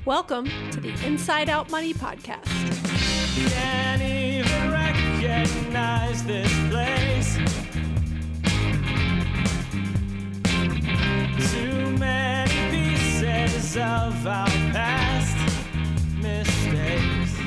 Welcome to the Inside Out Money Podcast. Can't even recognize this place. Too many pieces of our past mistakes.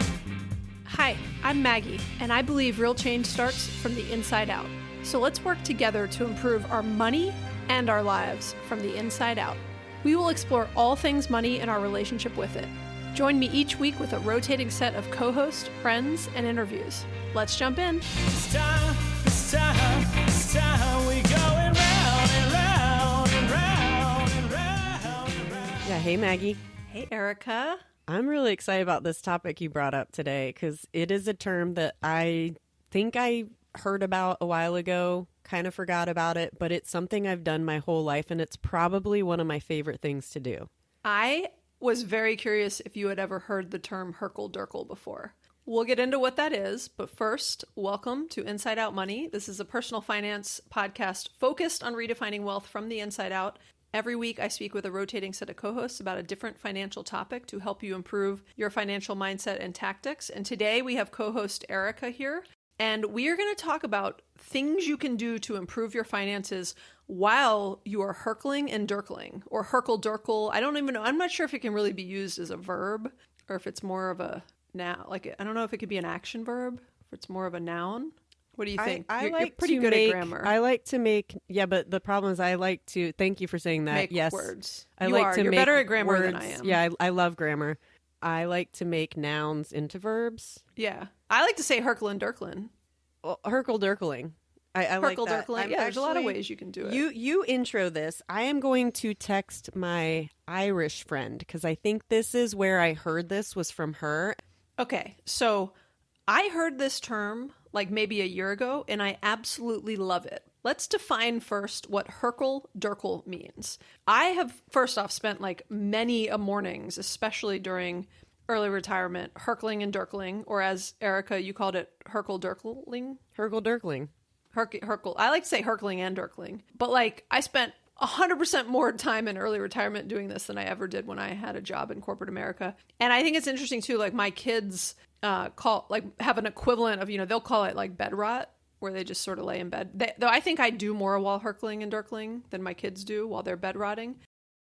Hi, I'm Maggie, and I believe real change starts from the inside out. So let's work together to improve our money and our lives from the inside out. We will explore all things money and our relationship with it. Join me each week with a rotating set of co-hosts, friends, and interviews. Let's jump in. It's time, we going round and round and round and round and round. Yeah, hey Maggie. Hey, Erica. I'm really excited about this topic you brought up today because it is a term that I think I heard about a while ago, kind of forgot about it, but it's something I've done my whole life, and it's probably one of my favorite things to do. I was very curious if you had ever heard the term hurkle durkle before. We'll get into what that is, but first, welcome to Inside Out Money. This is a personal finance podcast focused on redefining wealth from the inside out. Every week, I speak with a rotating set of co-hosts about a different financial topic to help you improve your financial mindset and tactics. And today, we have co-host Erica here, and we are going to talk about things you can do to improve your finances while you are hurkling and durkling, or hurkle durkle. I don't even know. I'm not sure if it can really be used as a verb or if it's more of a noun. Like, I don't know if it could be an action verb, if it's more of a noun. What do you think? You're pretty good at grammar. I like to make, but the problem is I like to, thank you for saying that. Make yes. words. You're better at grammar than I am. Yeah, I love grammar. I like to make nouns into verbs. Yeah. I like to say hurkle and durkling. Well, hurkle durkling. I like that. Durkling. Yeah, there's a lot of ways you can do it. You intro this. I am going to text my Irish friend because I think this is where I heard this was from her. Okay, so I heard this term like maybe a year ago, and I absolutely love it. Let's define first what hurkle durkle means. I have first off spent like many mornings, especially during early retirement, hurkling and durkling, or as Erica, you called it, hurkle durkling? Hurkle durkling. Hurkle. I like to say hurkling and durkling, but like I spent 100% more time in early retirement doing this than I ever did when I had a job in corporate America. And I think it's interesting too, like my kids have an equivalent of, they'll call it like bed rot, where they just sort of lay in bed. Though I think I do more while hurkling and durkling than my kids do while they're bed rotting.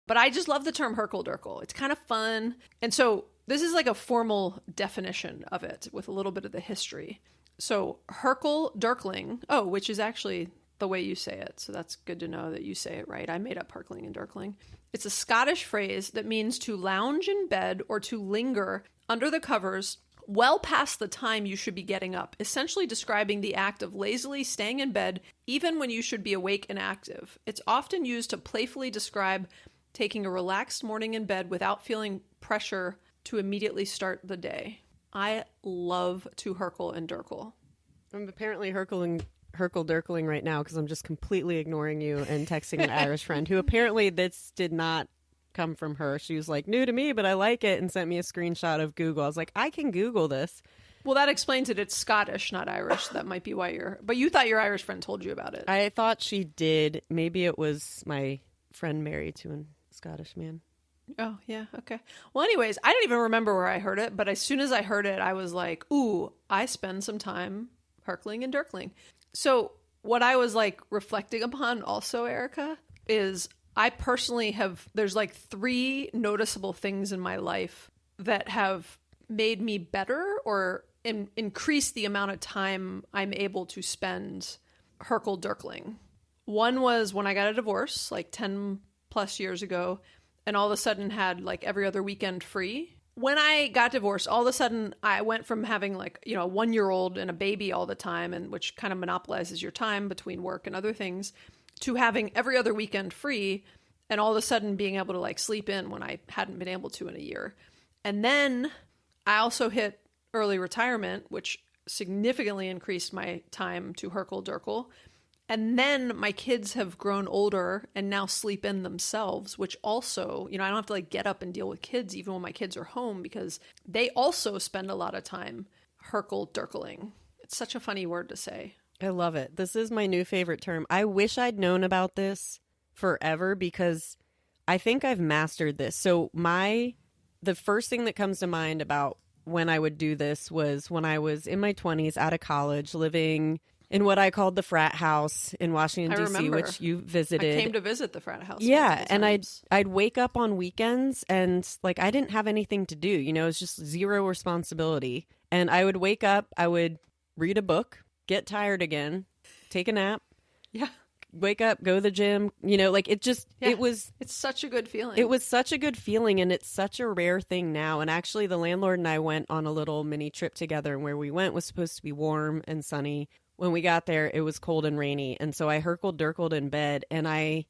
But I just love the term hurkle durkle. It's kind of fun. And so this is like a formal definition of it with a little bit of the history. So hurkle durkling, which is actually the way you say it. So that's good to know that you say it right. I made up hurkling and durkling. It's a Scottish phrase that means to lounge in bed or to linger under the covers well past the time you should be getting up, essentially describing the act of lazily staying in bed even when you should be awake and active. It's often used to playfully describe taking a relaxed morning in bed without feeling pressure to immediately start the day. I love to hurkle and durkle. I'm apparently hurkle durkling right now because I'm just completely ignoring you and texting an Irish friend who apparently this did not come from her. She was like, new to me, but I like it, and sent me a screenshot of Google. I was like, I can Google this. Well, that explains it. It's Scottish, not Irish. That might be why but you thought your Irish friend told you about it. I thought she did. Maybe it was my friend married to a Scottish man. Oh, yeah. Okay. Well, anyways, I don't even remember where I heard it, but as soon as I heard it, I was like, ooh, I spend some time hurkling and durkling. So what I was like reflecting upon also, Erica, is I personally there's like 3 noticeable things in my life that have made me better or increased the amount of time I'm able to spend hurkle durkling. One was when I got a divorce like 10 plus years ago, and all of a sudden had like every other weekend free. When I got divorced, all of a sudden I went from having like, a 1-year-old and a baby all the time, and which kind of monopolizes your time between work and other things, to having every other weekend free, and all of a sudden being able to like sleep in when I hadn't been able to in a year. And then I also hit early retirement, which significantly increased my time to hurkle durkle. And then my kids have grown older and now sleep in themselves, which also, I don't have to like get up and deal with kids even when my kids are home, because they also spend a lot of time hurkle durkling. It's such a funny word to say. I love it. This is my new favorite term. I wish I'd known about this forever because I think I've mastered this. So the first thing that comes to mind about when I would do this was when I was in my 20s out of college, living in what I called the frat house in Washington, I D.C., remember. which you I visited. came to visit the frat house. Yeah, multiple and times. I'd wake up on weekends and like I didn't have anything to do, you know, it was just zero responsibility. And I would wake up, I would read a book, get tired again, take a nap, Yeah. wake up, go to the gym, you know, like Yeah. it's such a good feeling. it was such a good feeling, and it's such a rare thing now. And actually the landlord and I went on a little mini trip together, and where we went was supposed to be warm and sunny. When we got there, it was cold and rainy. And so I hurkled durkled in bed, and I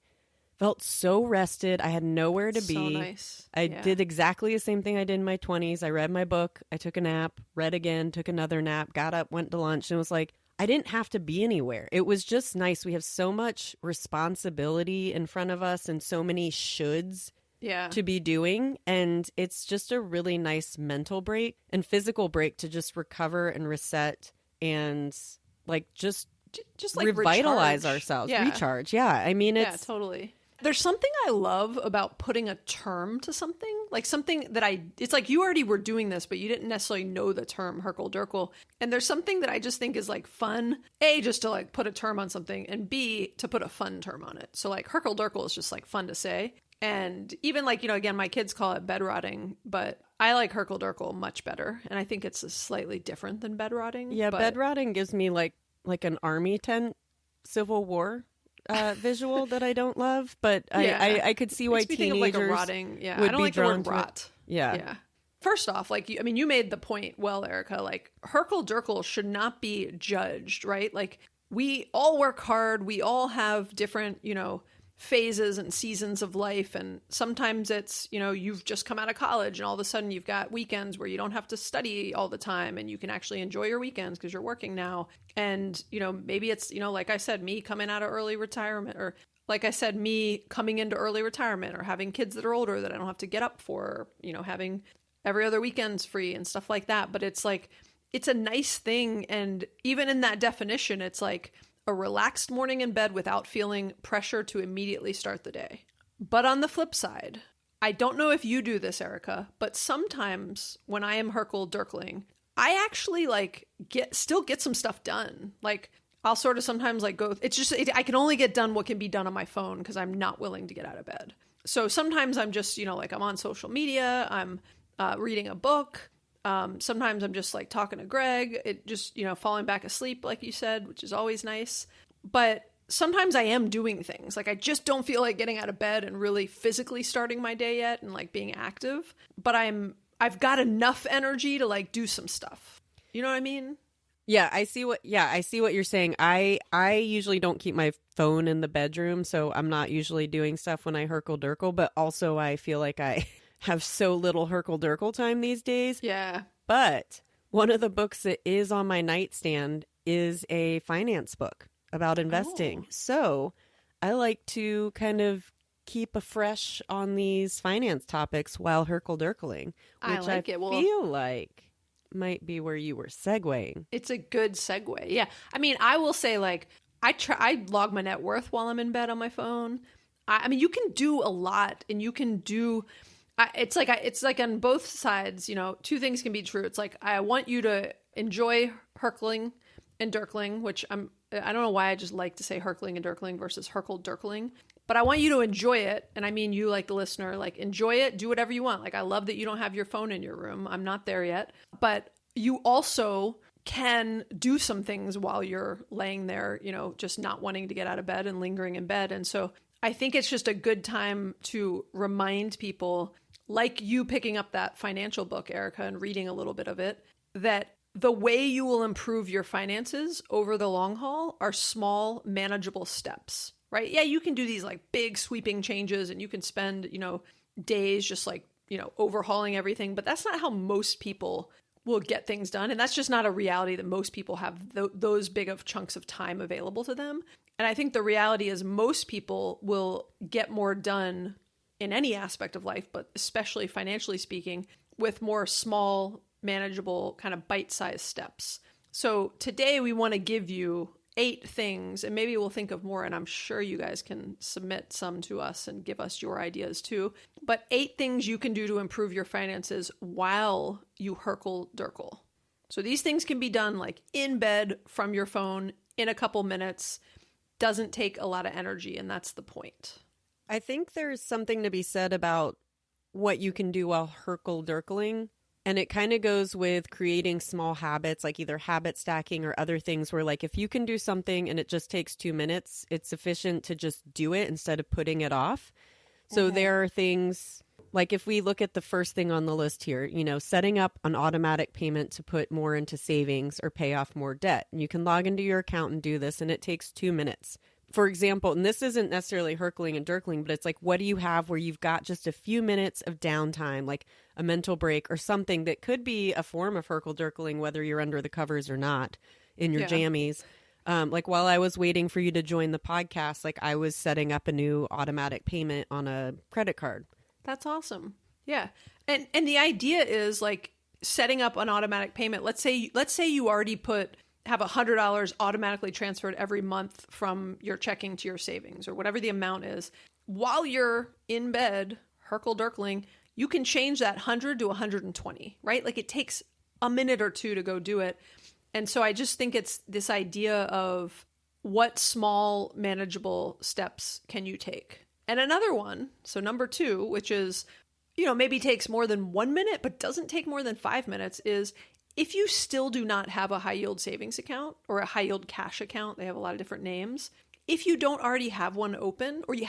felt so rested. I had nowhere to be. So nice. I Yeah. did exactly the same thing I did in my 20s. I read my book, I took a nap, read again, took another nap, got up, went to lunch, and it was like, I didn't have to be anywhere. It was just nice. We have so much responsibility in front of us and so many shoulds Yeah. to be doing. And it's just a really nice mental break and physical break to just recover and reset and like just Just like revitalize recharge. ourselves. Yeah. Recharge. Yeah. I mean, Yeah, it's totally. There's something I love about putting a term to something, like something that it's like you already were doing this, but you didn't necessarily know the term hurkle durkle. And there's something that I just think is like fun, A, just to like put a term on something, and B, to put a fun term on it. So like hurkle durkle is just like fun to say. And even like, you know, again, my kids call it bed rotting, but I like hurkle durkle much better. And I think it's slightly different than bed rotting. yeah, but bed rotting gives me like an army tent Civil War visual that I don't love, but Yeah. I could see why makes me think of like teenagers a rotting. Yeah. would I don't be like the drawn word to it. rot. Yeah. Yeah. First off, like, I mean, you made the point well, Erica, like hurkle durkle should not be judged, right? Like we all work hard. We all have different, you know, phases and seasons of life. And sometimes it's, you know, you've just come out of college and all of a sudden you've got weekends where you don't have to study all the time and you can actually enjoy your weekends because you're working now. And, you know, maybe it's, you know, like I said, me coming out of early retirement, or like I said, me coming into early retirement, or having kids that are older that I don't have to get up for, or, you know, having every other weekend's free and stuff like that. But it's like, it's a nice thing. And even in that definition, it's like a relaxed morning in bed without feeling pressure to immediately start the day. But on the flip side, I don't know if you do this, Erica, but sometimes when I am hurkle durkling, I actually like still get some stuff done. Like I'll sort of sometimes like I can only get done what can be done on my phone because I'm not willing to get out of bed. So sometimes I'm just, you know, like I'm on social media, I'm reading a book. Sometimes I'm just like talking to Greg, it just, you know, falling back asleep, like you said, which is always nice. But sometimes I am doing things like I just don't feel like getting out of bed and really physically starting my day yet and like being active, but I've got enough energy to like do some stuff. You know what I mean? Yeah, I see what you're saying. I usually don't keep my phone in the bedroom, so I'm not usually doing stuff when I hurkle durkle, but also I feel like I have so little hurkle durkle time these days. Yeah. But one of the books that is on my nightstand is a finance book about investing. Oh. So I like to kind of keep afresh on these finance topics while hurkle durkling, I which like it. Well, feel like might be where you were segueing. it's a good segue. Yeah. I mean, I will say like I log my net worth while I'm in bed on my phone. I mean, you can do a lot, and you can do it's like on both sides, you know, two things can be true. It's like I want you to enjoy hurkling and durkling, which I don't know why I just like to say hurkling and durkling versus hurkle durkling, but I want you to enjoy it. And I mean, you like the listener, like enjoy it, do whatever you want. Like I love that you don't have your phone in your room. I'm not there yet, but you also can do some things while you're laying there, you know, just not wanting to get out of bed and lingering in bed. And so I think it's just a good time to remind people, like you picking up that financial book, Erica, and reading a little bit of it, that the way you will improve your finances over the long haul are small, manageable steps, right? Yeah, you can do these like big sweeping changes and you can spend, you know, days just like, you know, overhauling everything, but that's not how most people will get things done. And that's just not a reality that most people have those big of chunks of time available to them. And I think the reality is most people will get more done in any aspect of life, but especially financially speaking, with more small, manageable, kind of bite-sized steps. So today we want to give you 8 things, and maybe we'll think of more, and I'm sure you guys can submit some to us and give us your ideas too. But 8 things you can do to improve your finances while you hurkle durkle. So these things can be done like in bed from your phone in a couple minutes. Doesn't take a lot of energy, and that's the point. I think there's something to be said about what you can do while hurkle durkling. And it kind of goes with creating small habits, like either habit stacking or other things where, like, if you can do something and it just takes 2 minutes, it's sufficient to just do it instead of putting it off. So there are things like, if we look at the first thing on the list here, you know, setting up an automatic payment to put more into savings or pay off more debt. And you can log into your account and do this, and it takes 2 minutes. For example, and this isn't necessarily hurkling and durkling, but it's like, what do you have where you've got just a few minutes of downtime, like a mental break or something that could be a form of hurkle durkling, whether you're under the covers or not in your jammies. Like while I was waiting for you to join the podcast, like I was setting up a new automatic payment on a credit card. That's awesome. Yeah. And the idea is like setting up an automatic payment. Let's say you already have $100 automatically transferred every month from your checking to your savings or whatever the amount is. While you're in bed, hurkle durkling, you can change that 100 to 120, right? Like it takes a minute or two to go do it. And so I just think it's this idea of what small manageable steps can you take? And another one, so number 2, which is, you know, maybe takes more than 1 minute, but doesn't take more than 5 minutes, is if you still do not have a high yield savings account or a high yield cash account, they have a lot of different names. If you don't already have one open, or you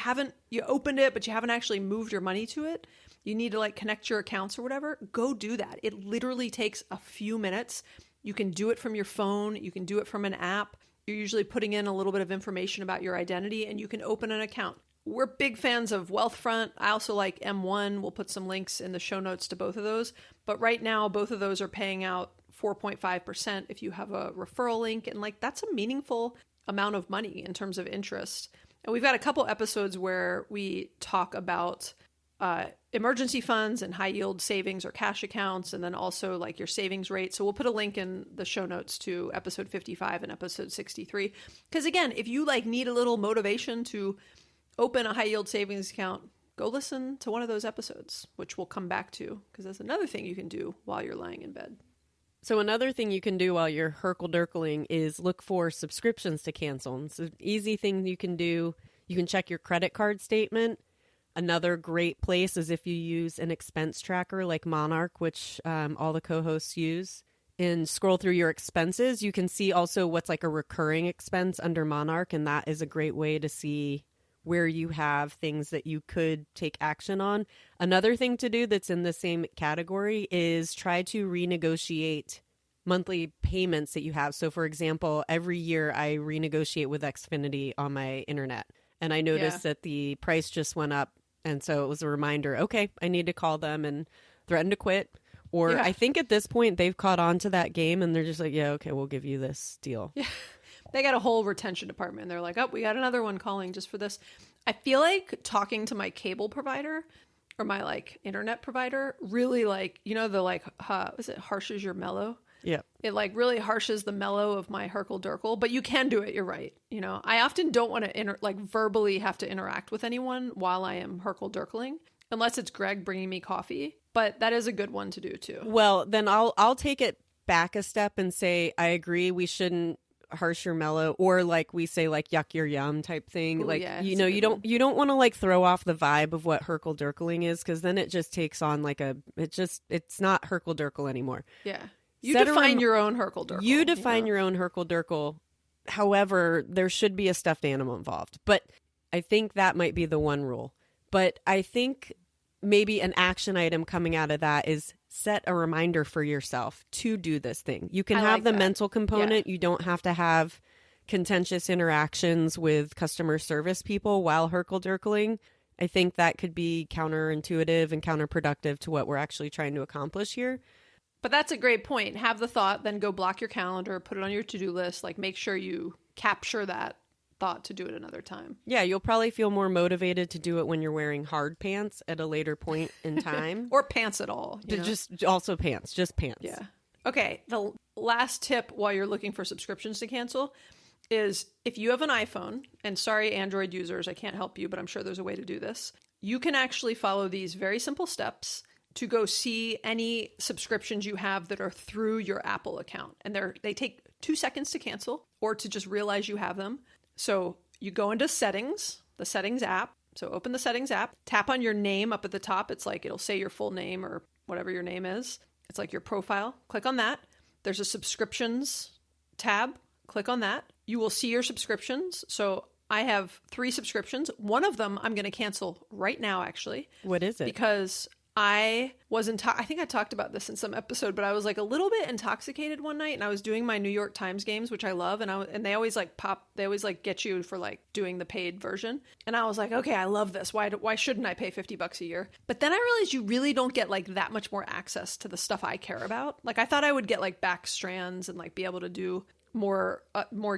opened it, but you haven't actually moved your money to it, you need to like connect your accounts or whatever, go do that. It literally takes a few minutes. You can do it from your phone. You can do it from an app. You're usually putting in a little bit of information about your identity, and you can open an account. We're big fans of Wealthfront. I also like M1. We'll put some links in the show notes to both of those. But right now, both of those are paying out 4.5% if you have a referral link. And like, that's a meaningful amount of money in terms of interest. And we've got a couple episodes where we talk about emergency funds and high yield savings or cash accounts, and then also like your savings rate. So we'll put a link in the show notes to episode 55 and episode 63. Because again, if you like need a little motivation to open a high yield savings account, go listen to one of those episodes, which we'll come back to, because that's another thing you can do while you're lying in bed. So another thing you can do while you're hurkle durkling is look for subscriptions to cancel. It's an easy thing you can do. You can check your credit card statement. Another great place is if you use an expense tracker like Monarch, which all the co-hosts use, and scroll through your expenses. You can see also what's like a recurring expense under Monarch, and that is a great way to see where you have things that you could take action on. Another thing to do that's in the same category is try to renegotiate monthly payments that you have. So for example, every year I renegotiate with Xfinity on my internet, and I noticed that the price just went up. And so it was a reminder, okay, I need to call them and threaten to quit. Or I think at this point they've caught on to that game, and they're just like, yeah, okay, we'll give you this deal. Yeah. They got a whole retention department. They're like, oh, we got another one calling just for this. I feel like talking to my cable provider or my like internet provider really like, you know, the like, is it harshes your mellow? Yeah. It like really harshes the mellow of my hurkle durkle, but you can do it. You're right. You know, I often don't want to like verbally have to interact with anyone while I am hurkle durkling, unless it's Greg bringing me coffee. But that is a good one to do too. Well, then I'll take it back a step and say, I agree. We shouldn't harsh your mellow, or like we say, like yuck your yum type thing. Ooh, like, yeah, you know, you don't want to like throw off the vibe of what hurkle durkling is, because then it just takes on like it's not hurkle durkle anymore. Yeah. You define your own hurkle durkle. You define your own hurkle durkle. However, there should be a stuffed animal involved. But I think that might be the one rule. But I think maybe an action item coming out of that is set a reminder for yourself to do this thing. You can have the mental component. Yeah. You don't have to have contentious interactions with customer service people while hurkle durkling. I think that could be counterintuitive and counterproductive to what we're actually trying to accomplish here. But that's a great point. Have the thought, then go block your calendar, put it on your to-do list, like make sure you capture that thought to do it another time. Yeah, you'll probably feel more motivated to do it when you're wearing hard pants at a later point in time. Or pants at all. Just pants. Yeah. Okay, the last tip while you're looking for subscriptions to cancel is if you have an iPhone, and sorry, Android users, I can't help you, but I'm sure there's a way to do this. You can actually follow these very simple steps to go see any subscriptions you have that are through your Apple account. And they take 2 seconds to cancel or to just realize you have them. So you go into settings, the settings app. So open the settings app, tap on your name up at the top. It's like, it'll say your full name or whatever your name is. It's like your profile. Click on that. There's a subscriptions tab. Click on that. You will see your subscriptions. So I have 3 subscriptions. One of them I'm going to cancel right now, actually. What is it? Because I was I think I talked about this in some episode, but I was like a little bit intoxicated one night, and I was doing my New York Times games, which I love, and they always like they always like get you for like doing the paid version. And I was like, okay, I love this. Why shouldn't I pay $50 a year? But then I realized you really don't get like that much more access to the stuff I care about. Like I thought I would get like back strands and like be able to do more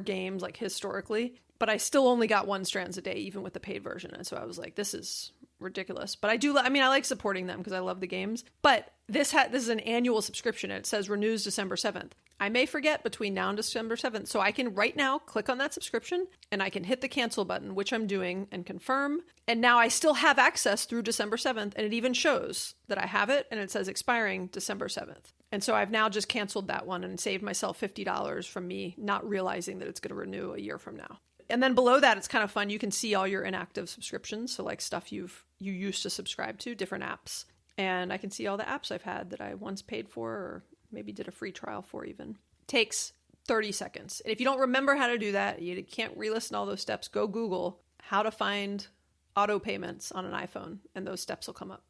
games like historically, but I still only got 1 strands a day, even with the paid version. And so I was like, this is ridiculous. But I like supporting them because I love the games. But this is an annual subscription. And it says renews December 7th. I may forget between now and December 7th. So I can right now click on that subscription and I can hit the cancel button, which I'm doing, and confirm. And now I still have access through December 7th. And it even shows that I have it, and it says expiring December 7th. And so I've now just canceled that one and saved myself $50 from me not realizing that it's going to renew a year from now. And then below that, it's kind of fun. You can see all your inactive subscriptions. So like stuff you used to subscribe to, different apps. And I can see all the apps I've had that I once paid for or maybe did a free trial for even. Takes 30 seconds. And if you don't remember how to do that, you can't re-listen all those steps, go Google how to find auto payments on an iPhone, and those steps will come up.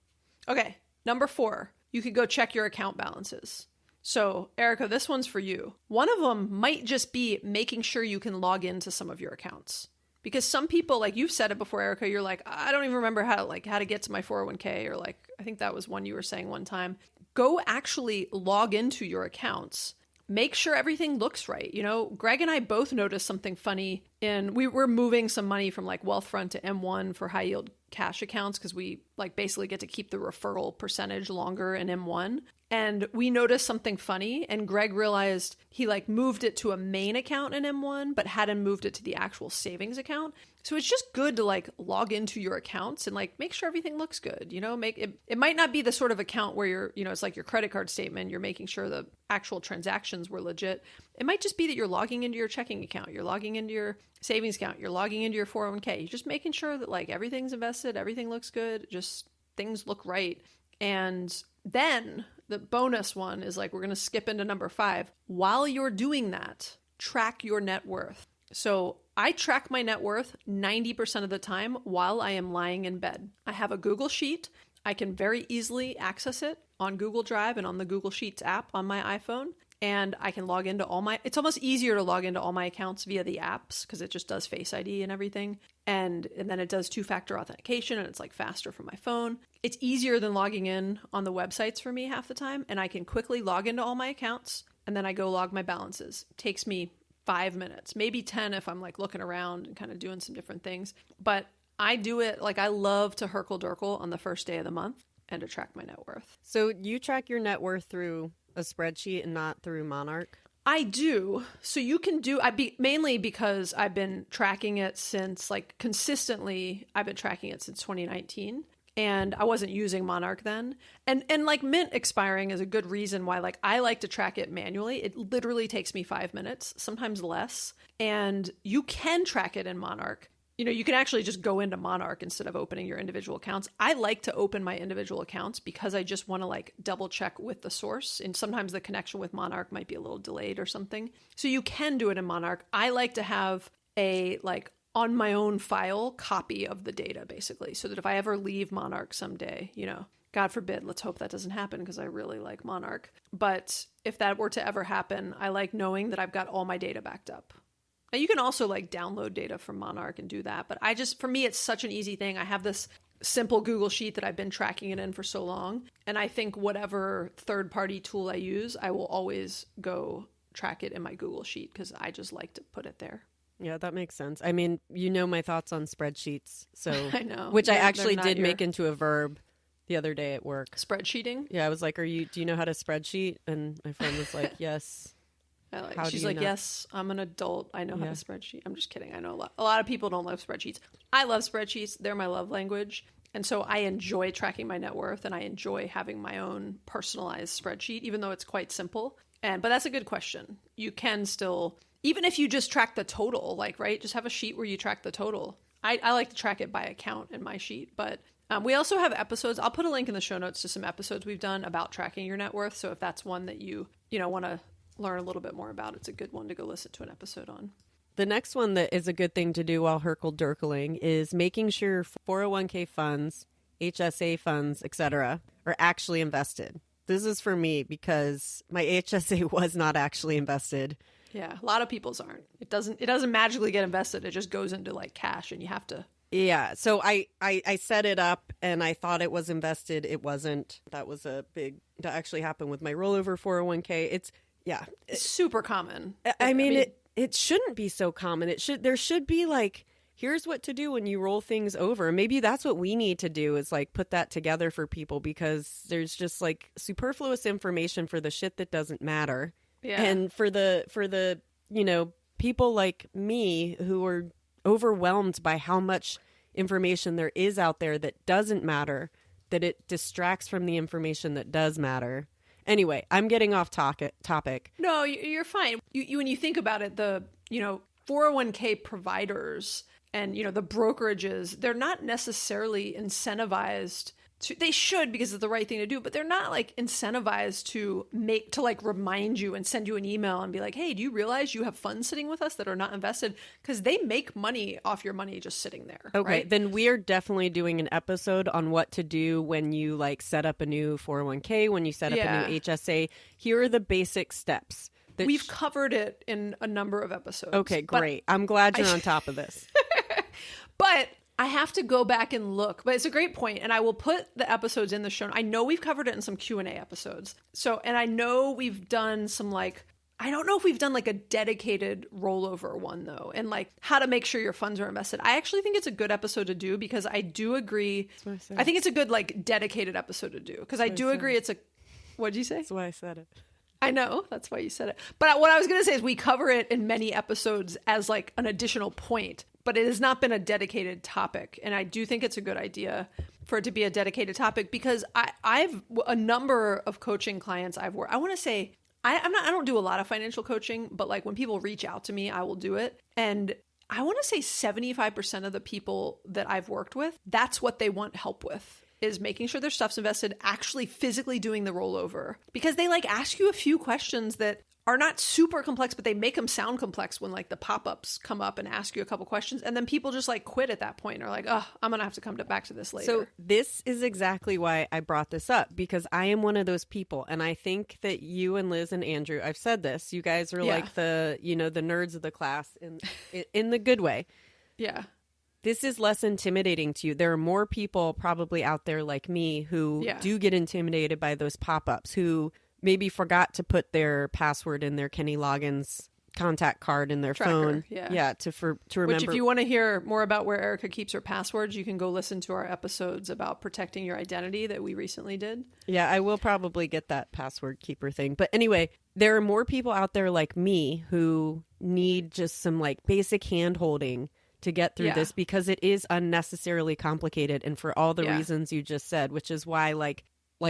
Okay, number 4, you could go check your account balances. So, Erica, this one's for you. One of them might just be making sure you can log into some of your accounts. Because some people, like you've said it before, Erica, you're like, I don't even remember how to get to my 401k, or like, I think that was one you were saying one time. Go actually log into your accounts. Make sure everything looks right. You know, Greg and I both noticed something funny we were moving some money from like Wealthfront to M1 for high yield cash accounts because we like basically get to keep the referral percentage longer in M1. And we noticed something funny, and Greg realized he like moved it to a main account in M1, but hadn't moved it to the actual savings account. So it's just good to like log into your accounts and like make sure everything looks good. You know, it might not be the sort of account where you're, you know, it's like your credit card statement. You're making sure the actual transactions were legit. It might just be that you're logging into your checking account. You're logging into your savings account. You're logging into your 401k. You're just making sure that like everything's invested. Everything looks good. Just things look right. And then the bonus one is like, we're going to skip into number 5. While you're doing that, track your net worth. So I track my net worth 90% of the time while I am lying in bed. I have a Google Sheet. I can very easily access it on Google Drive and on the Google Sheets app on my iPhone. And I can log into it's almost easier to log into all my accounts via the apps because it just does Face ID and everything. And then it does 2-factor authentication, and it's like faster for my phone. It's easier than logging in on the websites for me half the time. And I can quickly log into all my accounts, and then I go log my balances. It takes me 5 minutes, maybe 10 if I'm like looking around and kind of doing some different things. But I do it like I love to hurkle durkle on the first day of the month and to track my net worth. So you track your net worth through a spreadsheet and not through Monarch? I do. So you can do, mainly because I've been tracking it since like consistently, I've been tracking it since 2019. And I wasn't using Monarch then. And like Mint expiring is a good reason why like I like to track it manually. It literally takes me 5 minutes, sometimes less. And you can track it in Monarch. You know, you can actually just go into Monarch instead of opening your individual accounts. I like to open my individual accounts because I just want to like double check with the source. And sometimes the connection with Monarch might be a little delayed or something. So you can do it in Monarch. I like to have a like on my own file copy of the data basically. So that if I ever leave Monarch someday, you know, God forbid, let's hope that doesn't happen because I really like Monarch. But if that were to ever happen, I like knowing that I've got all my data backed up. Now, you can also like download data from Monarch and do that. But for me, it's such an easy thing. I have this simple Google Sheet that I've been tracking it in for so long. And I think whatever third-party tool I use, I will always go track it in my Google Sheet because I just like to put it there. Yeah, that makes sense. I mean, you know my thoughts on spreadsheets. So I know. Which I actually did make into a verb the other day at work. Spreadsheeting? Yeah, I was like, do you know how to spreadsheet? And my friend was like, yes. How do She's you like, know? yes, I'm an adult. I know how Yeah. to spreadsheet. I'm just kidding. I know a lot of people don't love spreadsheets. I love spreadsheets. They're my love language. And so I enjoy tracking my net worth and I enjoy having my own personalized spreadsheet, even though it's quite simple. But that's a good question. You can still, even if you just track the total, like, right, just have a sheet where you track the total. I like to track it by account in my sheet, but we also have episodes. I'll put a link in the show notes to some episodes we've done about tracking your net worth. So if that's one that you want to learn a little bit more about, it's a good one to go listen to an episode on. The next one that is a good thing to do while hurkle durkling is making sure 401k funds, HSA funds, etc. are actually invested. This is for me because my HSA was not actually invested. Yeah, a lot of people's aren't. It doesn't magically get invested. It just goes into like cash and you have to. Yeah, so I set it up and I thought it was invested. It wasn't. That actually happened with my rollover 401k. It's super common. I mean, it shouldn't be so common. There should be like, here's what to do when you roll things over. Maybe that's what we need to do is like put that together for people because there's just like superfluous information for the shit that doesn't matter. Yeah. And for the people like me who are overwhelmed by how much information there is out there that doesn't matter, that it distracts from the information that does matter. Anyway, I'm getting off topic. No, you're fine. When you think about it, the 401k providers and the brokerages, they're not necessarily incentivized to. They should because it's the right thing to do, but they're not like incentivized to like remind you and send you an email and be like, hey, do you realize you have funds sitting with us that are not invested? Because they make money off your money just sitting there. Okay, right? Then we are definitely doing an episode on what to do when you like set up a new 401k, when you set up a new HSA. Here are the basic steps. We've covered it in a number of episodes. Okay, great. I'm glad you're on top of this. But I have to go back and look. But it's a great point, and I will put the episodes in the show. I know we've covered it in some Q&A episodes. So, and I know we've done some I don't know if we've done like a dedicated rollover one though, and like how to make sure your funds are invested. I actually think it's a good episode to do because I do agree. I think it's a good like dedicated episode to do because I do agree it's a. What'd you say? That's why I said it. I know. That's why you said it. But what I was going to say is we cover it in many episodes as like an additional point, but it has not been a dedicated topic. And I do think it's a good idea for it to be a dedicated topic because I've a number of coaching clients I've worked. I want to say I don't do a lot of financial coaching, but like when people reach out to me, I will do it. And I want to say 75% of the people that I've worked with, that's what they want help with. Is making sure their stuff's invested, actually physically doing the rollover. Because they like ask you a few questions that are not super complex, but they make them sound complex when like the pop-ups come up and ask you a couple questions. And then people just like quit at that point and are like, oh, I'm going to have to come back to this later. So this is exactly why I brought this up because I am one of those people. And I think that you and Liz and Andrew, I've said this, you guys are like the nerds of the class in the good way. Yeah. This is less intimidating to you. There are more people probably out there like me who do get intimidated by those pop-ups, who maybe forgot to put their password in their Kenny Loggins contact card in their phone. Yeah, to remember. Which if you want to hear more about where Erica keeps her passwords, you can go listen to our episodes about protecting your identity that we recently did. Yeah, I will probably get that password keeper thing. But anyway, there are more people out there like me who need just some like basic hand-holding to get through this because it is unnecessarily complicated and for all the reasons you just said, which is why like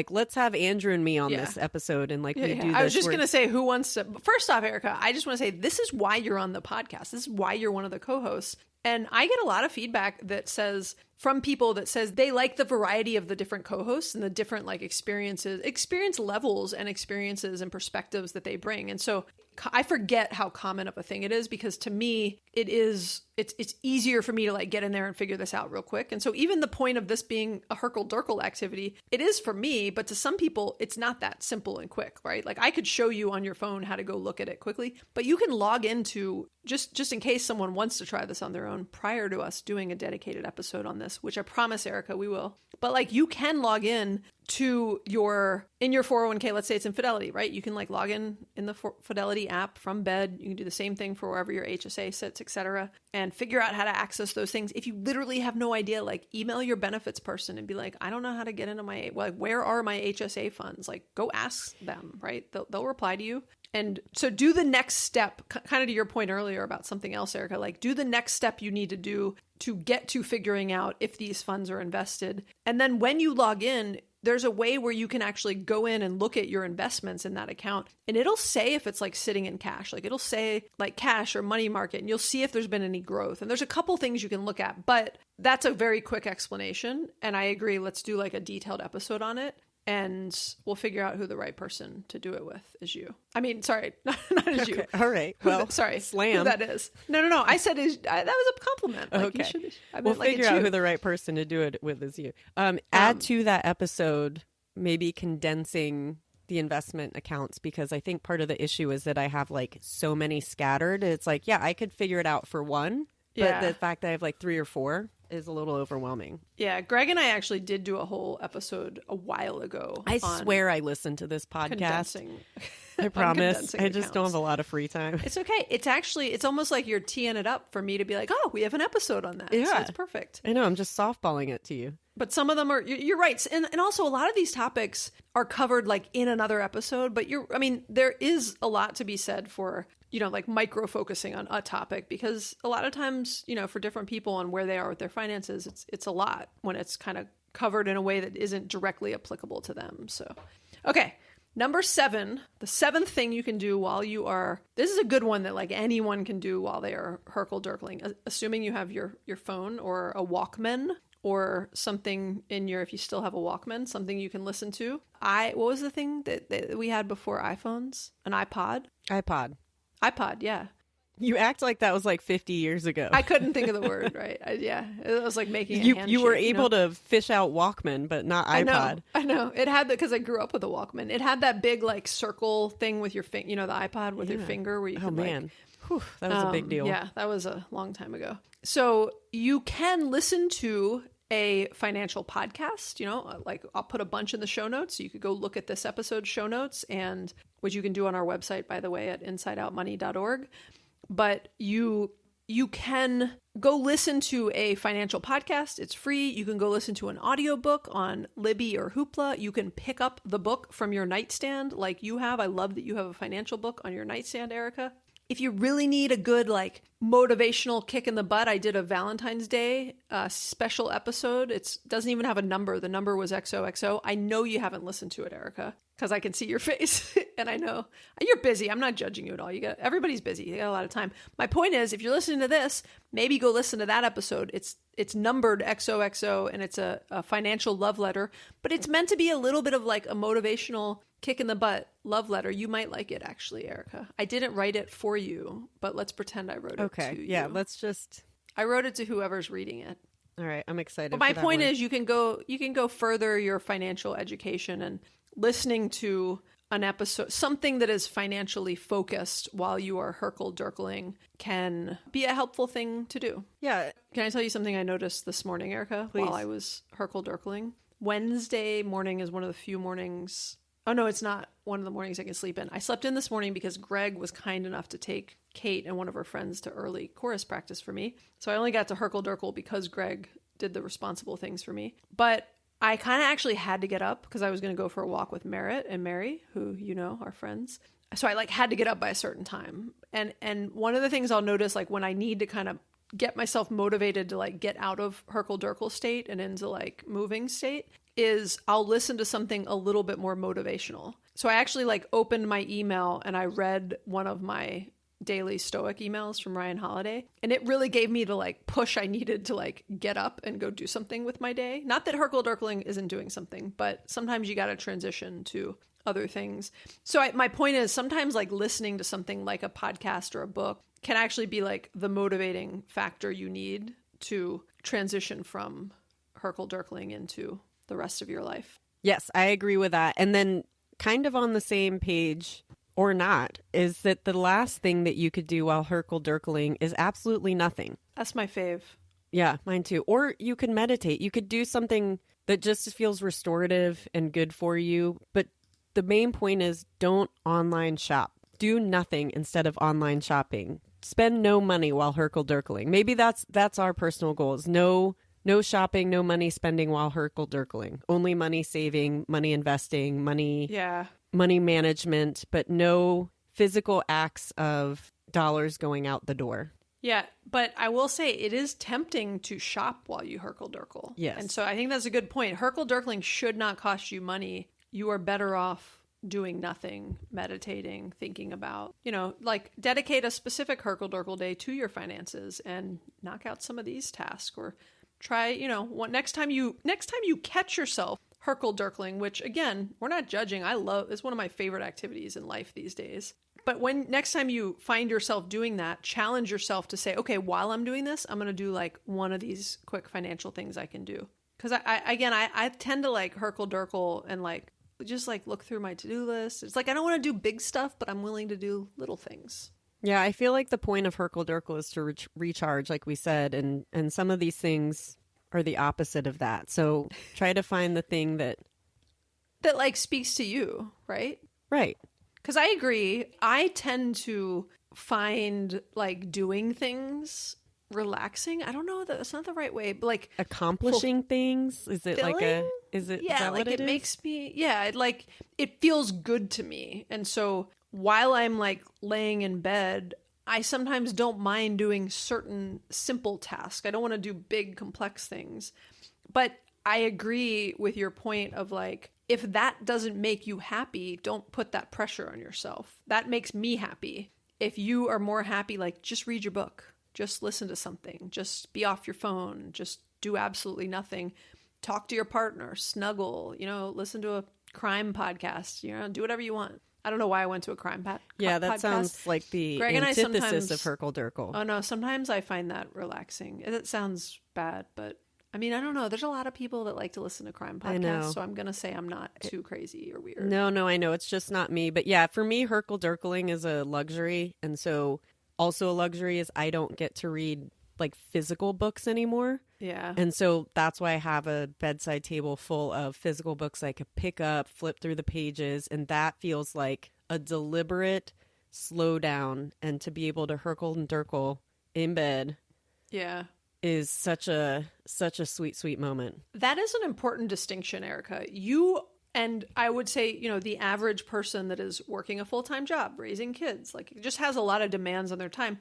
let's have Andrew and me on this episode and we do this. I was just going to say who wants to. First off, Erica, I just want to say this is why you're on the podcast. This is why you're one of the co-hosts. And I get a lot of feedback that says from people that says they like the variety of the different co-hosts and the different like experience levels and experiences and perspectives that they bring. And so I forget how common of a thing it is because to me it's easier for me to like get in there and figure this out real quick. And so even the point of this being a hurkle durkle activity, it is for me, but to some people it's not that simple and quick, right? Like I could show you on your phone how to go look at it quickly, but you can log into just in case someone wants to try this on their own prior to us doing a dedicated episode on this, which I promise, Erica, we will. But like you can log in to your 401k, let's say it's in Fidelity, right? You can like log in the Fidelity app from bed. You can do the same thing for wherever your HSA sits, etc., and figure out how to access those things. If you literally have no idea, like email your benefits person and be like, I don't know how to get into where are my HSA funds? Like go ask them, right? They'll reply to you. And so do the next step, kind of to your point earlier about something else, Erica, like do the next step you need to do to get to figuring out if these funds are invested. And then when you log in, there's a way where you can actually go in and look at your investments in that account. And it'll say if it's like sitting in cash, like it'll say like cash or money market, and you'll see if there's been any growth. And there's a couple things you can look at, but that's a very quick explanation. And I agree, let's do like a detailed episode on it. And we'll figure out who the right person to do it with is you. I mean, sorry, not as you. All right. Well, sorry. slam. Who that is. No. I said that was a compliment. Like, okay. We'll figure out who the right person to do it with is you. Add to that episode, maybe condensing the investment accounts, because I think part of the issue is that I have like so many scattered. It's like, yeah, I could figure it out for one. But the fact that I have like 3 or 4 is a little overwhelming. Yeah, Greg and I actually did do a whole episode a while ago. I swear I listened to this podcast. I promise. I just don't have a lot of free time. It's okay. It's almost like you're teeing it up for me to be like, oh, we have an episode on that. Yeah. So it's perfect. I know. I'm just softballing it to you. But some of them are, you're right. And also a lot of these topics are covered like in another episode, but there is a lot to be said for, like micro focusing on a topic, because a lot of times, for different people on where they are with their finances, it's a lot when it's kind of covered in a way that isn't directly applicable to them. So, okay. Number 7, the 7th thing you can do while you are, this is a good one that like anyone can do while they are hurkle durkling, assuming you have your phone or a Walkman or something in your, if you still have a Walkman, something you can listen to. What was the thing that we had before iPhones? An iPod? iPod, yeah. You act like that was like 50 years ago. I couldn't think of the word, right? It was like making a handshake. You were able to fish out Walkman, but not iPod. I know. It had because I grew up with a Walkman. It had that big like circle thing with your finger, the iPod with your finger where you could man. Whew, that was a big deal. Yeah, that was a long time ago. So you can listen to a financial podcast, like I'll put a bunch in the show notes. You could go look at this episode's show notes, and which you can do on our website, by the way, at insideoutmoney.org. But you can go listen to a financial podcast. It's free. You can go listen to an audiobook on Libby or Hoopla. You can pick up the book from your nightstand like you have. I love that you have a financial book on your nightstand, Erica. If you really need a good like motivational kick in the butt, I did a Valentine's Day special episode. It doesn't even have a number. The number was XOXO. I know you haven't listened to it, Erica, because I can see your face and I know you're busy. I'm not judging you at all. Everybody's busy. You got a lot of time. My point is, if you're listening to this, maybe go listen to that episode. It's numbered XOXO and it's a financial love letter, but it's meant to be a little bit of like a motivational kick in the butt love letter. You might like it, actually, Erica. I didn't write it for you, but let's pretend I wrote it to you. Yeah, let's just... I wrote it to whoever's reading it. All right, I'm excited. But my point is, you can go further your financial education, and listening to an episode, something that is financially focused while you are hurkle durkling, can be a helpful thing to do. Yeah. Can I tell you something I noticed this morning, Erica, Please. while I was hurkle durkling? Wednesday morning is one of the few mornings... Oh, no, it's not one of the mornings I can sleep in. I slept in this morning because Greg was kind enough to take Kate and one of her friends to early chorus practice for me. So I only got to hurkle durkle because Greg did the responsible things for me. But I kind of actually had to get up because I was going to go for a walk with Merritt and Mary, who are friends. So I had to get up by a certain time. And one of the things I'll notice, like when I need to kind of get myself motivated to like get out of hurkle durkle state and into like moving state, is I'll listen to something a little bit more motivational. So I actually like opened my email and I read one of my daily Stoic emails from Ryan Holiday. And it really gave me the like push I needed to like get up and go do something with my day. Not that hurkle durkling isn't doing something, but sometimes you got to transition to other things. So my point is, sometimes like listening to something like a podcast or a book can actually be like the motivating factor you need to transition from hurkle durkling into the rest of your life. Yes, I agree with that. And then kind of on the same page or not is that the last thing that you could do while hurkle durkling is absolutely nothing. That's my fave. Yeah, mine too. Or you could meditate. You could do something that just feels restorative and good for you. But the main point is, don't online shop. Do nothing instead of online shopping. Spend no money while hurkle durkling. Maybe that's our personal goals. No shopping, no money spending while hurkle durkling. Only money saving, money investing, money management, but no physical acts of dollars going out the door. Yeah, but I will say it is tempting to shop while you hurkle durkle. Yes. And so I think that's a good point. Hurkle durkling should not cost you money. You are better off doing nothing, meditating, thinking about, like dedicate a specific hurkle durkle day to your finances and knock out some of these tasks, or try, next time you catch yourself hurkle durkling, which again, we're not judging. It's one of my favorite activities in life these days. But when next time you find yourself doing that, challenge yourself to say, okay, while I'm doing this, I'm going to do like one of these quick financial things I can do. Because I tend to like hurkle durkle and like just like look through my to-do list. It's like I don't want to do big stuff, but I'm willing to do little things. Yeah, I feel like the point of hurkle durkle is to recharge, like we said, and some of these things are the opposite of that. So try to find the thing that like speaks to you, right? Right. Because I agree. I tend to find like doing things relaxing. I don't know, that's not the right way, but like accomplishing things. Is it like a? Is it? Yeah, is that like what it is? makes me. Yeah, it feels good to me, and so while I'm like laying in bed, I sometimes don't mind doing certain simple tasks. I don't want to do big complex things, but I agree with your point of like, if that doesn't make you happy, don't put that pressure on yourself. That makes me happy. If you are more happy, like just read your book, just listen to something, just be off your phone, just do absolutely nothing. Talk to your partner, snuggle, listen to a crime podcast, do whatever you want. I don't know why I went to a crime podcast. Yeah, that sounds like the Greg and I antithesis of hurkle durkle. Oh no, sometimes I find that relaxing. It sounds bad, but I mean, I don't know. There's a lot of people that like to listen to crime podcasts, so I'm going to say I'm not too crazy or weird. No, I know. It's just not me. But yeah, for me, hurkle durkling is a luxury. And so also a luxury is I don't get to read like physical books anymore. Yeah. And so that's why I have a bedside table full of physical books I could pick up, flip through the pages. And that feels like a deliberate slow down. And to be able to hurkle and durkle in bed. Yeah. Is such a sweet moment. That is an important distinction, Erica. You, and I would say, the average person that is working a full-time job, raising kids, like it just has a lot of demands on their time.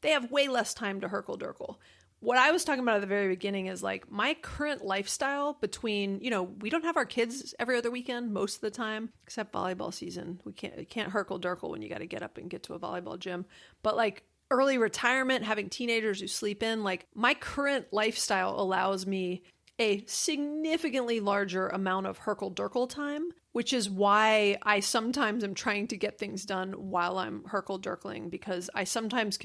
They have way less time to hurkle durkle. What I was talking about at the very beginning is like my current lifestyle between, we don't have our kids every other weekend most of the time, except volleyball season. We can't hurkle durkle when you got to get up and get to a volleyball gym. But like early retirement, having teenagers who sleep in, like my current lifestyle allows me a significantly larger amount of hurkle durkle time, which is why I sometimes am trying to get things done while I'm hurkle durkling, because I sometimes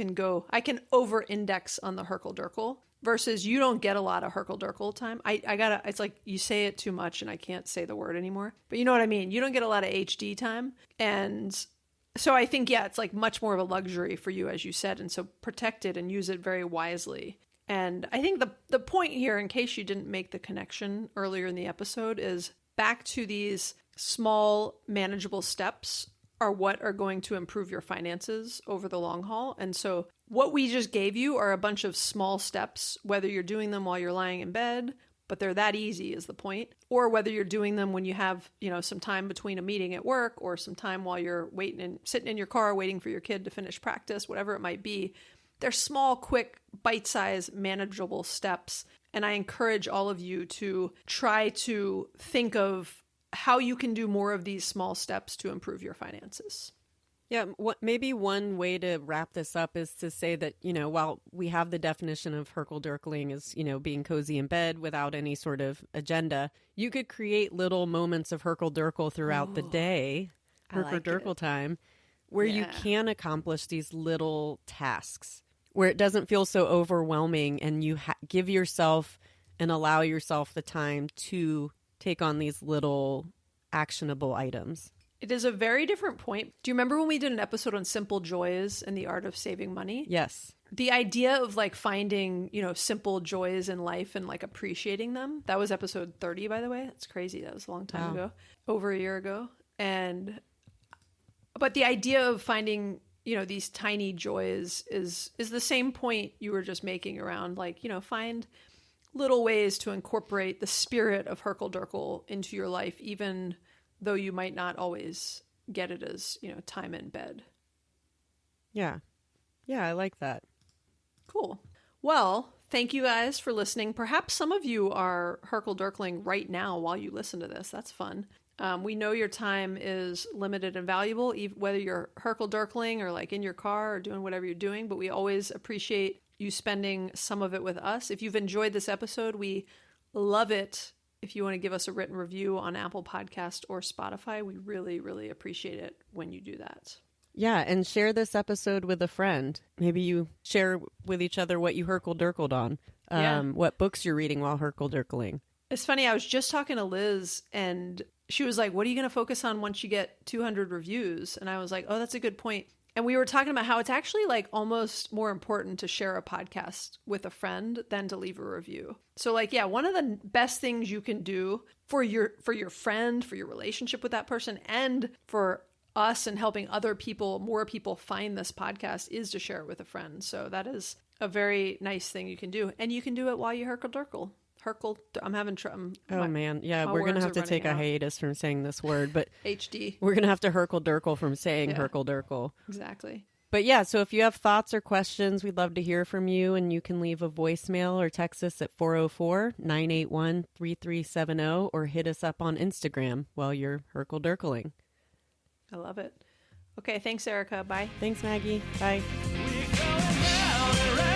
I can over index on the hurkle durkle versus you don't get a lot of hurkle durkle time. It's like you say it too much and I can't say the word anymore, but you know what I mean? You don't get a lot of HD time. And so I think, yeah, it's like much more of a luxury for you, as you said. And so protect it and use it very wisely. And I think the point here, in case you didn't make the connection earlier in the episode, is back to these small, manageable steps are what are going to improve your finances over the long haul. And so what we just gave you are a bunch of small steps, whether you're doing them while you're lying in bed, but they're that easy is the point, or whether you're doing them when you have, some time between a meeting at work or some time while you're waiting and sitting in your car waiting for your kid to finish practice, whatever it might be. They're small, quick, bite-sized, manageable steps. And I encourage all of you to try to think of how you can do more of these small steps to improve your finances. Yeah, maybe one way to wrap this up is to say that, while we have the definition of hurkle durkling as, being cozy in bed without any sort of agenda, you could create little moments of hurkle durkle throughout the day, hurkle durkle time, where you can accomplish these little tasks, where it doesn't feel so overwhelming and you give yourself and allow yourself the time to take on these little actionable items. It is a very different point. Do you remember when we did an episode on simple joys and the art of saving money? Yes. The idea of like finding, simple joys in life and like appreciating them. That was episode 30, by the way. That's crazy. That was a long time ago, over a year ago. But the idea of finding, these tiny joys is the same point you were just making around like, find little ways to incorporate the spirit of hurkle durkle into your life, even though you might not always get it as, time in bed. Yeah. Yeah, I like that. Cool. Well, thank you guys for listening. Perhaps some of you are hurkle durkling right now while you listen to this. That's fun. We know your time is limited and valuable, whether you're hurkle durkling or like in your car or doing whatever you're doing, but we always appreciate you spending some of it with us. If you've enjoyed this episode, we love it. If you want to give us a written review on Apple Podcast or Spotify, we really, really appreciate it when you do that. Yeah, and share this episode with a friend. Maybe you share with each other what you hurkle durkled on, what books you're reading while hurkle durkling. It's funny, I was just talking to Liz, and she was like, what are you going to focus on once you get 200 reviews? And I was like, oh, that's a good point. And we were talking about how it's actually like almost more important to share a podcast with a friend than to leave a review. So like, yeah, one of the best things you can do for your friend, for your relationship with that person, and for us and helping more people find this podcast is to share it with a friend. So that is a very nice thing you can do. And you can do it while you hurkle durkle. I'm having trouble. Oh man. Yeah, we're going to have to take a hiatus from saying this word, but HD. We're going to have to hurkle durkle from saying hurkle durkle. Exactly. But yeah, so if you have thoughts or questions, we'd love to hear from you, and you can leave a voicemail or text us at 404-981-3370 or hit us up on Instagram while you're hurkle durkling. I love it. Okay, thanks, Erica. Bye. Thanks, Maggie. Bye. We're going round and round.